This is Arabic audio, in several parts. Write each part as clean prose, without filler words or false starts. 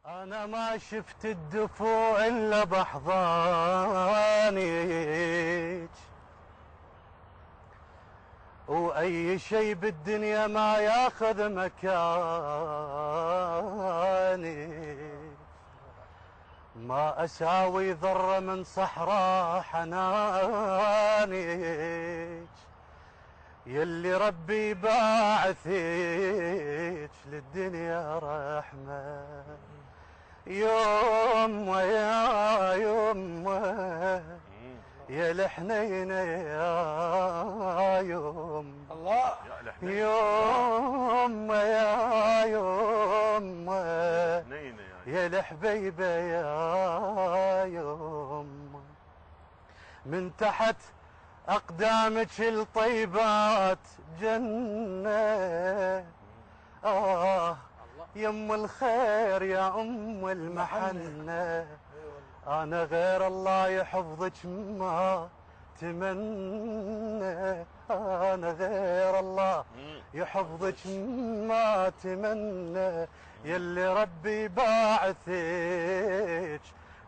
انا ما شفت الدفوع الا باحضانك، واي شي بالدنيا ما ياخذ مكانك. ما اساوي ذره من صحراء حنانك، يلي ربي باعثك للدنيا رحمه. يوم يا يوم يا الحنينه يا يوم الله يوم يا يوم يا الحبيبه يا يوم. من تحت اقدامك الطيبات جنه، يم الخير يا ام المحنه. انا غير الله يحفظك ما تمنى، انا غير الله يحفظك ما تمنى. يلي ربي باعثك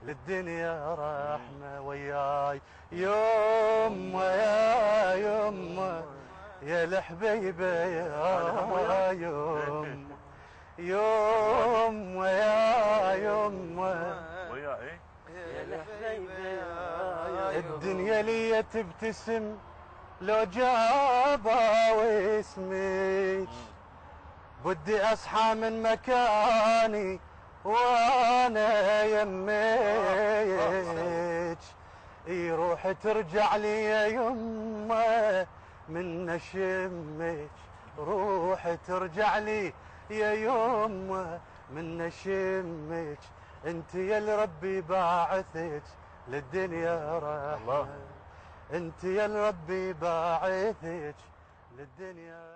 للدنيا رحمه وياي. يوم يا يوم يا الحبيبه يا يوم يوم يا يوم ويا ايه يا الحبيبه يا الدنيا لي تبتسم لو جابا واسمك. بدي اصحى من مكاني وانا يميك، يروح ترجع لي يا يمه من نشمك. روح ترجع لي يا يمه من نشمك. انت يا اللي ربي باعثك للدنيا رحمه، انت يا اللي ربي باعثك للدنيا.